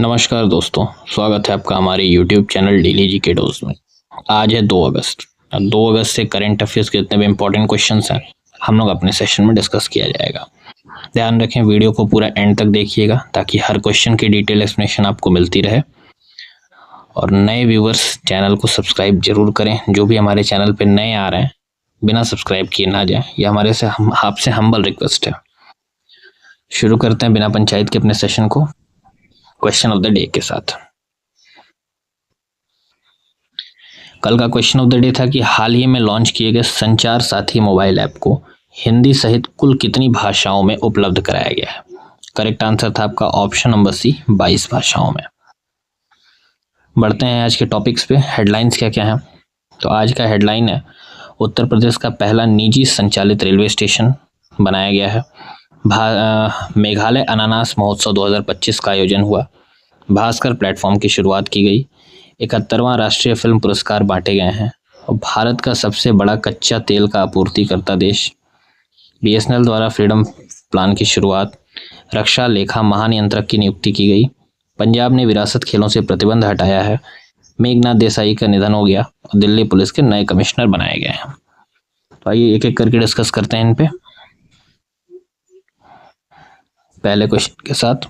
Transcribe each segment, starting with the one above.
नमस्कार दोस्तों, स्वागत है आपका हमारे YouTube channel daily GK dose में। आज है 2 अगस्त। 2 अगस्त से करंट अफेयर्स के जितने भी इम्पोर्टेंट क्वेश्चंस हैं हम लोग अपने सेशन में डिस्कस किया जाएगा। ध्यान रखें, वीडियो को पूरा एंड तक देखिएगा ताकि हर क्वेश्चन की डिटेल एक्सप्लेनेशन आपको मिलती रहे। और नए व्यूवर्स चैनल को सब्सक्राइब जरूर करें। जो भी हमारे चैनल पर नए आ रहे हैं बिना सब्सक्राइब किए ना जाए, यह हमारे से आपसे हम्बल रिक्वेस्ट है। शुरू करते हैं बिना पंचायत के अपने सेशन को क्वेश्चन ऑफ द डे के साथ। कल का क्वेश्चन ऑफ द डे था कि हाल ही में लॉन्च किए गए संचार साथी मोबाइल ऐप को हिंदी सहित कुल कितनी भाषाओं में उपलब्ध कराया गया है। करेक्ट आंसर था आपका ऑप्शन नंबर सी, 22 भाषाओं में। बढ़ते हैं आज के टॉपिक्स पे। हेडलाइंस क्या क्या हैं, तो आज का हेडलाइन है उत्तर प्रदेश का पहला निजी संचालित रेलवे स्टेशन बनाया गया है। मेघालय अनानास महोत्सव 2025 का आयोजन हुआ। भास्कर प्लेटफॉर्म की शुरुआत की गई। 71वां राष्ट्रीय फिल्म पुरस्कार बांटे गए हैं। और भारत का सबसे बड़ा कच्चा तेल का आपूर्तिकर्ता देश। बीएसएनएल द्वारा फ्रीडम प्लान की शुरुआत। रक्षा लेखा महानियंत्रक की नियुक्ति की गई। पंजाब ने विरासत खेलों से प्रतिबंध हटाया है। मेघनाथ देसाई का निधन हो गया और दिल्ली पुलिस के नए कमिश्नर बनाए गए हैं। तो आइए एक एक करके डिस्कस करते हैं इन पे। पहले क्वेश्चन के साथ।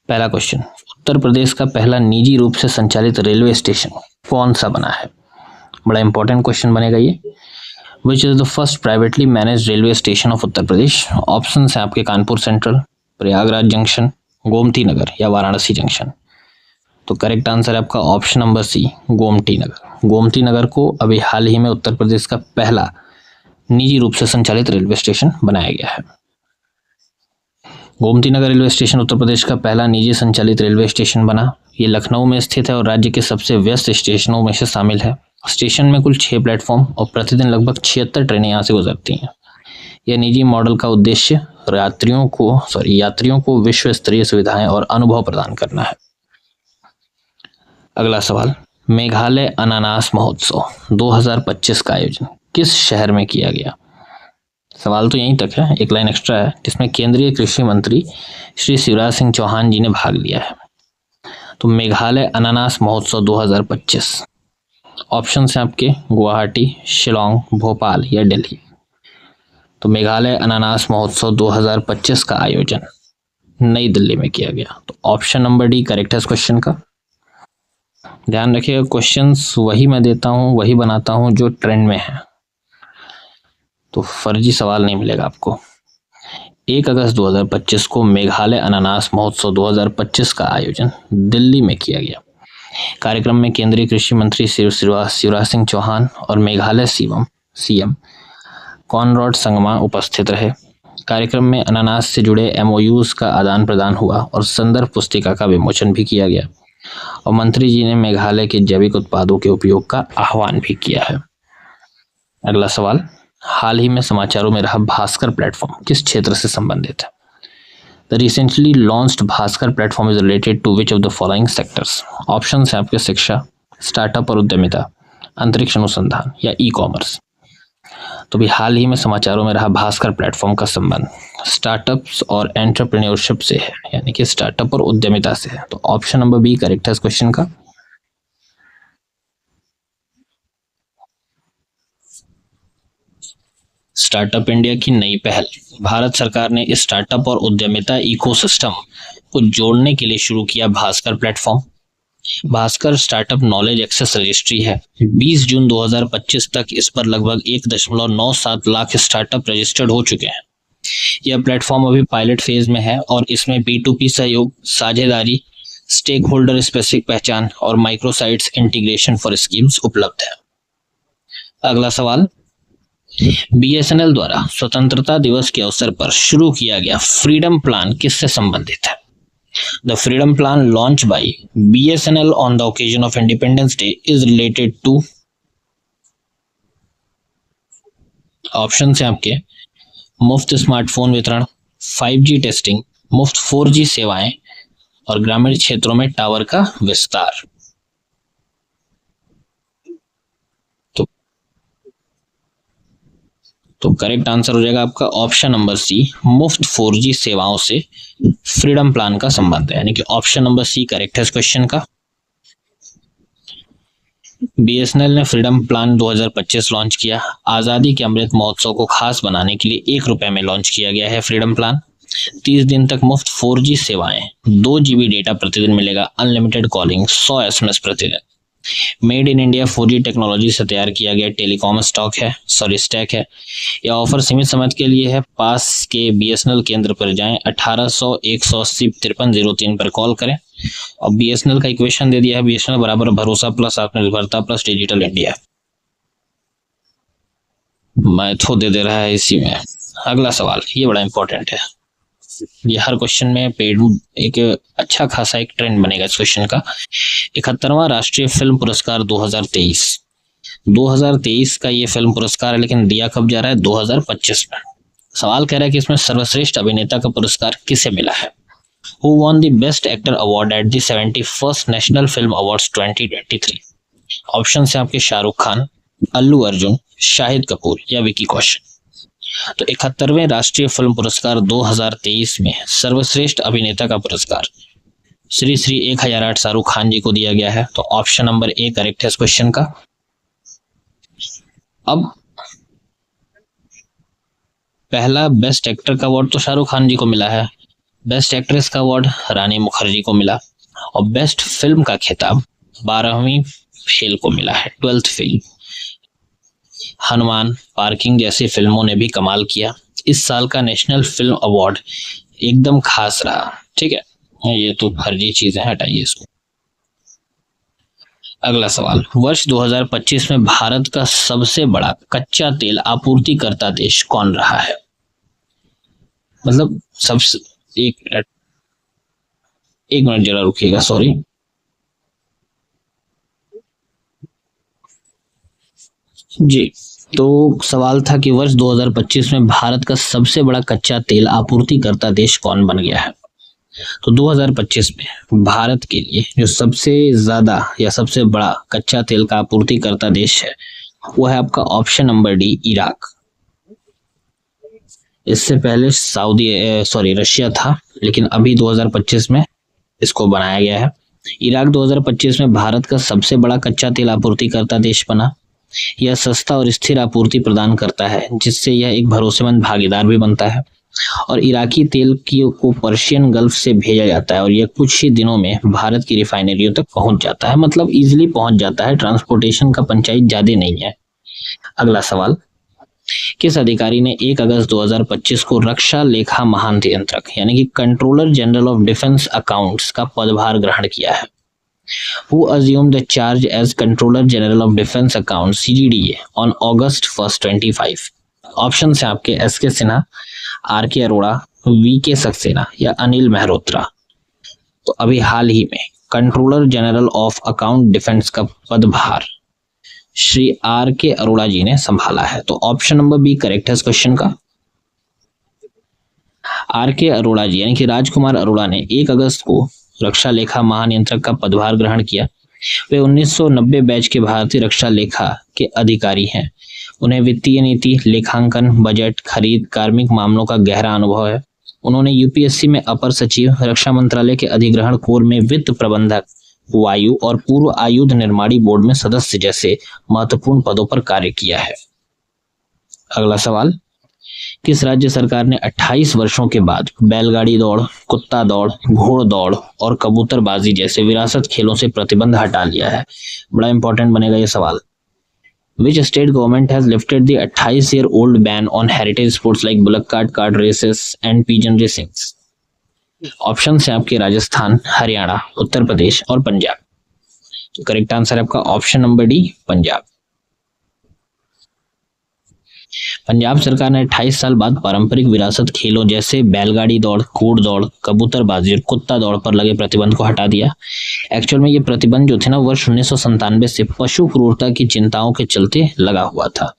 पहला क्वेश्चन, उत्तर प्रदेश का पहला निजी रूप से संचालित रेलवे स्टेशन कौन सा बना है। बड़ा इंपॉर्टेंट क्वेश्चन बनेगा ये। Which is the first privately manage railway station of Uttar Pradesh. Option है आपके कानपुर सेंट्रल, प्रयागराज जंक्शन, गोमती नगर या वाराणसी जंक्शन। तो करेक्ट आंसर है आपका option number C, Gomti Nagar. Gomti Nagar को अभी हाल ही में उत्तर प्रदेश का पहला निजी रूप से संचालित रेलवे स्टेशन बनाया गया है। गोमती नगर रेलवे स्टेशन उत्तर प्रदेश का पहला निजी संचालित रेलवे स्टेशन बना। ये लखनऊ में स्थित है और राज्य के सबसे व्यस्त स्टेशनों में से शामिल है। स्टेशन में कुल 6 प्लेटफॉर्म और प्रतिदिन लगभग 76 ट्रेनें यहाँ से गुजरती हैं। यह निजी मॉडल का उद्देश्य यात्रियों को विश्व स्तरीय सुविधाएं और अनुभव प्रदान करना है। अगला सवाल, मेघालय अनानास महोत्सव 2025 का आयोजन किस शहर में किया गया। सवाल तो यहीं तक है, एक लाइन एक्स्ट्रा है जिसमें केंद्रीय कृषि मंत्री श्री शिवराज सिंह चौहान जी ने भाग लिया है। तो मेघालय अनानास महोत्सव 2025, ऑप्शन है आपके गुवाहाटी, शिलोंग, भोपाल या दिल्ली। तो मेघालय अनानास महोत्सव 2025 का आयोजन नई दिल्ली में किया गया। तो ऑप्शन नंबर डी करेक्ट है इस क्वेश्चन का। ध्यान रखिएगा, क्वेश्चंस वही मैं देता हूं, वही बनाता हूं जो ट्रेंड में है, तो फर्जी सवाल नहीं मिलेगा आपको। 1 अगस्त 2025 को मेघालय अनानास महोत्सव 2025 का आयोजन दिल्ली में किया गया। कार्यक्रम में केंद्रीय कृषि मंत्री शिवराज सिंह चौहान और मेघालय सीएम कॉनरॉड संगमा उपस्थित रहे। कार्यक्रम में अनानास से जुड़े एमओयूज का आदान प्रदान हुआ और संदर्भ पुस्तिका का विमोचन भी किया गया। और मंत्री जी ने मेघालय के जैविक उत्पादों के उपयोग का आह्वान भी किया है। अगला सवाल, हाल ही में समाचारों में रहा भास्कर प्लेटफॉर्म किस क्षेत्र से संबंधित है। The recently launched Bhaskar platform is related to which of the following sectors. Option है आपके शिक्षा, स्टार्टअप और उद्यमिता, अंतरिक्ष अनुसंधान या ई कॉमर्स। तो भी हाल ही में समाचारों में रहा भास्कर प्लेटफॉर्म का संबंध स्टार्टअप्स और एंटरप्रेन्योरशिप से है, यानी कि स्टार्टअप और उद्यमिता से है। तो ऑप्शन नंबर बी करेक्ट है इस क्वेश्चन का। स्टार्टअप इंडिया की नई पहल। भारत सरकार ने स्टार्टअप और उद्यमिता इकोसिस्टम को जोड़ने के लिए शुरू किया Bhaskar platform. Bhaskar startup knowledge access registry है। 20 जून 2025 तक इस पर लगभग 1.97 लाख स्टार्टअप रजिस्टर्ड हो चुके हैं। यह प्लेटफॉर्म अभी पायलट फेज में है और इसमें B2B सहयोग, साझेदारी, स्टेक होल्डर स्पेसिफिक पहचान और माइक्रोसाइट्स इंटीग्रेशन फॉर स्कीम्स उपलब्ध है। अगला सवाल, बीएसएनएल द्वारा स्वतंत्रता दिवस के अवसर पर शुरू किया गया फ्रीडम प्लान किससे संबंधित है। The freedom plan launch by BSNL on the occasion of independence day is related to. Option है आपके मुफ्त स्मार्टफोन वितरण, 5G टेस्टिंग, मुफ्त 4G सेवाएं और ग्रामीण क्षेत्रों में टावर का विस्तार। तो करेक्ट आंसर हो जाएगा आपका ऑप्शन नंबर सी, मुफ्त 4G सेवाओं से फ्रीडम प्लान का संबंध है, यानी कि ऑप्शन नंबर सी करेक्ट है इस क्वेश्चन का। बीएसएनएल ने फ्रीडम प्लान 2025 लॉन्च किया। आजादी के अमृत महोत्सव को खास बनाने के लिए ₹1 में लॉन्च किया गया है फ्रीडम प्लान। 30 दिन तक मुफ्त 4G सेवाएं, 2 GB डेटा प्रतिदिन मिलेगा, अनलिमिटेड कॉलिंग, 100 SMS प्रतिदिन। Made in India 4G technology से तैयार किया गया टेलीकॉम स्टैक है। यह ऑफर सीमित समय के लिए है। पास के बीएसएनएल केंद्र पर जाएं, 1800 180 5303 पर कॉल करें। और बीएसएनएल का इक्वेशन दे दिया है, बीएसएनएल बराबर भरोसा प्लस आत्मनिर्भरता प्लस डिजिटल इंडिया। मैथो दे दे रहा है इसी में। अगला सवाल, ये बड़ा इंपॉर्टेंट है, ये हर क्वेश्चन में पेड एक अच्छा खासा एक ट्रेंड बनेगा इस क्वेश्चन का। 71वां राष्ट्रीय फिल्म पुरस्कार 2023 का ये फिल्म पुरस्कार है, लेकिन दिया कब जा रहा है? 2025 में। सवाल कह रहा है कि इसमें सर्वश्रेष्ठ अभिनेता का पुरस्कार किसे मिला है? Who won the Best Actor Award at the 71st National Film Awards 2023? Option है आपके शाहरुख खान, अल्लू अर्जुन, शाहिद कपूर या विकी कौशल। तो 71वें राष्ट्रीय फिल्म पुरस्कार 2023 में सर्वश्रेष्ठ अभिनेता का पुरस्कार श्री 1008 शाहरुख खान जी को दिया गया है। तो ऑप्शन नंबर ए करेक्ट है इस क्वेश्चन का। अब पहला बेस्ट एक्टर का अवार्ड तो शाहरुख खान जी को मिला है, बेस्ट एक्ट्रेस का अवार्ड रानी मुखर्जी को मिला, और बेस्ट फिल्म का खिताब 12वीं फेल को मिला है, 12th फेल। हनुमान, पार्किंग जैसी फिल्मों ने भी कमाल किया। इस साल का नेशनल फिल्म अवार्ड एकदम खास रहा। ठीक है, ये तो फर्जी चीजें, हटाइए इसको। अगला सवाल, वर्ष 2025 में भारत का सबसे बड़ा कच्चा तेल आपूर्तिकर्ता देश कौन रहा है? मतलब सबसे, एक मिनट जरा रुकिएगा, सॉरी। जी, तो सवाल था कि वर्ष 2025 में भारत का सबसे बड़ा कच्चा तेल आपूर्तिकर्ता देश कौन बन गया है? तो 2025 में भारत के लिए जो सबसे ज्यादा या सबसे बड़ा कच्चा तेल का आपूर्तिकर्ता देश है वो है आपका ऑप्शन नंबर डी, इराक। इससे पहले रशिया था, लेकिन अभी 2025 में इसको बनाया गया है। इराक 2025 में भारत का सबसे बड़ा कच्चा तेल आपूर्तिकर्ता देश बना। यह सस्ता और स्थिर आपूर्ति प्रदान करता है, जिससे यह एक भरोसेमंद भागीदार भी बनता है। और इराकी तेल को पर्शियन गल्फ से भेजा जाता है और यह कुछ ही दिनों में भारत की रिफाइनरियों तक पहुंच जाता है, मतलब इजीली पहुंच जाता है, ट्रांसपोर्टेशन का पंचायत ज्यादा नहीं है। अगला सवाल, किस अधिकारी ने 1 अगस्त 2025 को रक्षा लेखा महानियंत्रक यानी कि controller general of defence accounts का पदभार ग्रहण किया है? Who assumed the charge as Controller General of Defense Accounts (CGDA) on August 1st, 2025? Option है आपके S K. Sinha, R K. Arora, V K. Saxena या अनिल मेहरोत्रा। तो अभी हाल ही में controller general of account defence का पदभार श्री आर.के. अरोड़ा जी ने संभाला है। तो ऑप्शन नंबर बी करेक्ट है इस क्वेश्चन का। आर.के. अरोड़ा जी यानी कि राजकुमार अरोड़ा ने 1 अगस्त को रक्षा लेखा महानियंत्रक का पदभार ग्रहण किया। वे 1990 बैच के भारतीय रक्षा लेखा के अधिकारी हैं। उन्हें वित्तीय नीति, लेखांकन, बजट, खरीद, कार्मिक मामलों का गहरा अनुभव है। उन्होंने यूपीएससी में अपर सचिव, रक्षा मंत्रालय के अधिग्रहण कोर में वित्त प्रबंधक, वायु और पूर्व आयुध निर्माणी बोर्ड में सदस्य जैसे महत्वपूर्ण पदों पर कार्य किया है। अगला सवाल, किस राज्य सरकार ने 28 वर्षों के बाद बैलगाड़ी दौड़, कुत्ता दौड़, घोड़ दौड़ और कबूतरबाजी जैसे विरासत खेलों से प्रतिबंध हटा लिया है? बड़ा इंपॉर्टेंट बनेगा ये सवाल। Which state government has lifted the 28-year-old ban on heritage sports like bullock cart races and pigeon racings? Option है आपके राजस्थान, हरियाणा, उत्तर प्रदेश और पंजाब। तो करेक्ट आंसर है आपका option number D, Punjab. Punjab सरकार ने 28 साल बाद पारंपरिक विरासत खेलों जैसे बैलगाड़ी दौड़, घोड़ दौड़, कबूतरबाजी और कुत्ता दौड़ पर लगे प्रतिबंध को हटा दिया। एक्चुअल में ये प्रतिबंध जो थे ना वर्ष 1997 से पशु क्रूरता की चिंताओं के चलते लगा हुआ था।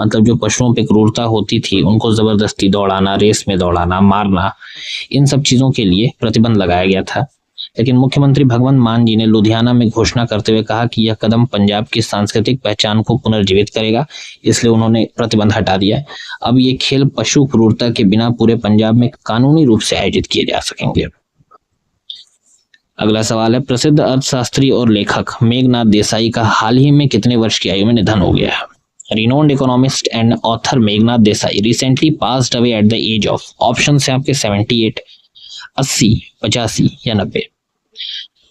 मतलब जो पशुओं पे क्रूरता होती थी उनको जबरदस्ती दौड़ाना, रेस में दौड़ाना, मारना, इन सब चीजों के लिए प्रतिबंध लगाया गया था। लेकिन मुख्यमंत्री भगवंत मान जी ने लुधियाना में घोषणा करते हुए कहा कि यह कदम पंजाब की सांस्कृतिक पहचान को पुनर्जीवित करेगा, इसलिए उन्होंने प्रतिबंध हटा दिया है। अब ये खेल पशु क्रूरता के बिना पूरे पंजाब में कानूनी रूप से आयोजित किए जा सकेंगे। अगला सवाल है, प्रसिद्ध अर्थशास्त्री और लेखक मेघनाथ देसाई का हाल ही में कितने वर्ष की आयु में निधन हो गया है? Renowned economist and author Meghnath Desai recently passed away at the age of, option है आपके 78, 80, 85 या 90।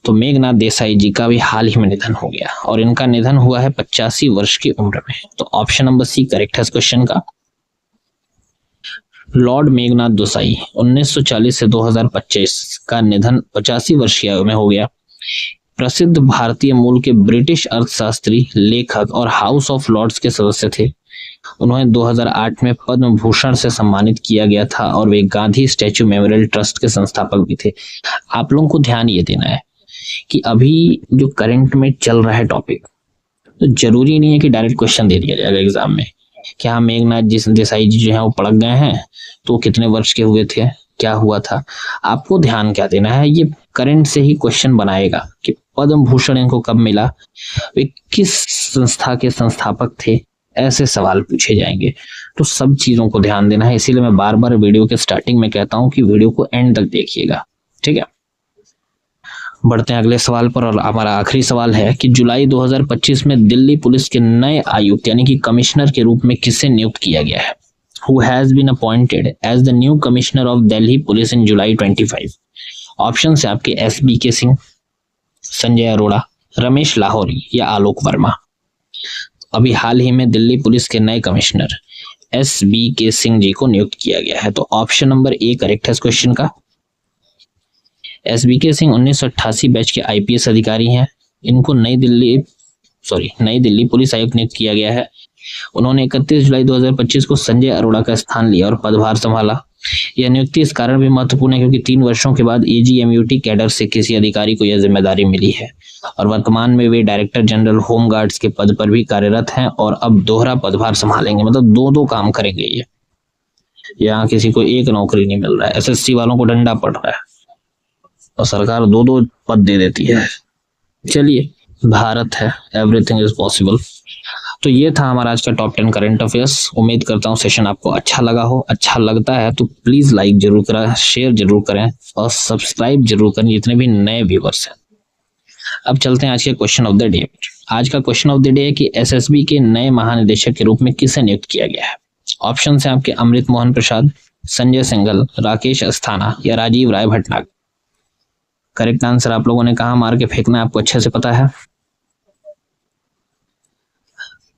तो मेघनाथ देसाई जी का भी हाल ही में निधन हो गया और इनका निधन हुआ है 85 वर्ष की उम्र में। तो ऑप्शन नंबर सी करेक्ट है इस क्वेश्चन का। लॉर्ड मेघनाथ देसाई 1940 से 2025 का निधन 85 वर्ष की आयु में हो गया। प्रसिद्ध भारतीय मूल के ब्रिटिश अर्थशास्त्री, लेखक और हाउस ऑफ लॉर्ड्स के सदस्य थे। उन्हें 2008 में पद्म भूषण से सम्मानित किया गया था और वे गांधी स्टैच्यू मेमोरियल ट्रस्ट के संस्थापक भी थे। आप लोगों को ध्यान ये देना है कि अभी जो करंट में चल रहा है टॉपिक, तो जरूरी नहीं है कि डायरेक्ट क्वेश्चन दे दिया जाएगा एग्जाम में कि हाँ मेघनाथ जी देसाई जी जो है वो पड़क गए हैं, तो कितने वर्ष के हुए थे, क्या हुआ था। आपको ध्यान क्या देना है, ये करंट से ही क्वेश्चन बनाएगा कि पद्म भूषण इनको कब मिला, वे किस संस्था के संस्थापक थे, ऐसे सवाल पूछे जाएंगे। तो सब चीजों को ध्यान देना है, इसीलिए मैं बार बार वीडियो के स्टार्टिंग में कहता हूं कि वीडियो को एंड तक देखिएगा, ठीक है। बढ़ते हैं अगले सवाल पर और हमारा आखिरी सवाल है कि जुलाई 2025 में दिल्ली पुलिस के नए आयुक्त यानी कि कमिश्नर के रूप में किसे नियुक्त किया गया है? Who has been appointed as the new commissioner of Delhi Police in July 25? Option है आपके SBK सिंह, संजय अरोड़ा, रमेश लाहौरी या आलोक वर्मा। अभी हाल ही में दिल्ली पुलिस के नए कमिश्नर SBK सिंह जी को नियुक्त किया गया है। तो ऑप्शन नंबर ए करेक्ट है इस क्वेश्चन का। SBK सिंह 1988 बैच के IPS अधिकारी हैं। इनको नई दिल्ली पुलिस आयुक्त नियुक्त किया गया है। उन्होंने 31 जुलाई 2025 को संजय अरोड़ा का स्थान लिया और पदभार संभाला। यह नियुक्ति इस कारण भी महत्वपूर्ण है क्योंकि 3 वर्षों के बाद AGMUT कैडर से किसी अधिकारी को यह जिम्मेदारी मिली है और वर्तमान में वे डायरेक्टर जनरल होम गार्ड्स के पद पर भी कार्यरत हैं और अब दोहरा पदभार संभालेंगे, मतलब दो काम करेंगे ये। यहाँ किसी को एक नौकरी नहीं मिल रहा है, SSC वालों को डंडा पड़ रहा है और सरकार 2 पद दे देती है। चलिए, भारत है, एवरीथिंग इज पॉसिबल। तो ये था हमारा आज का टॉप 10 करंट अफेयर्स। उम्मीद करता हूँ सेशन आपको अच्छा लगा हो। अच्छा लगता है तो प्लीज लाइक जरूर करें, शेयर जरूर करें और सब्सक्राइब जरूर करें जितने भी नए व्यूअर्स हैं। अब चलते हैं आज के क्वेश्चन ऑफ द डे। आज का क्वेश्चन ऑफ द डे है कि SSB के नए महानिदेशक के रूप में किसे नियुक्त किया गया है? ऑप्शन है आपके अमृत मोहन प्रसाद, संजय सिंघल, राकेश अस्थाना या राजीव राय भटनागर। करेक्ट आंसर आप लोगों ने कहा मार के फेंकना आपको अच्छे से पता है।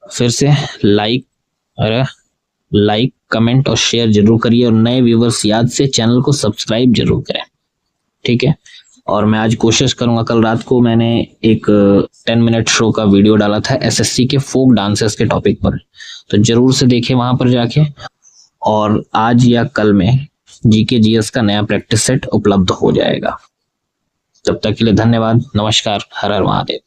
फिर से लाइक कमेंट और शेयर जरूर करिए और नए व्यूवर्स याद से चैनल को सब्सक्राइब जरूर करें, ठीक है। और मैं आज कोशिश करूंगा, कल रात को मैंने एक 10 मिनट शो का वीडियो डाला था SSC के फोक डांसेस के टॉपिक पर, तो जरूर से देखें वहां पर जाके। और आज या कल में GK GS का नया प्रैक्टिस सेट उपलब्ध हो जाएगा। तब तक के लिए धन्यवाद, नमस्कार, हर हर महादेव।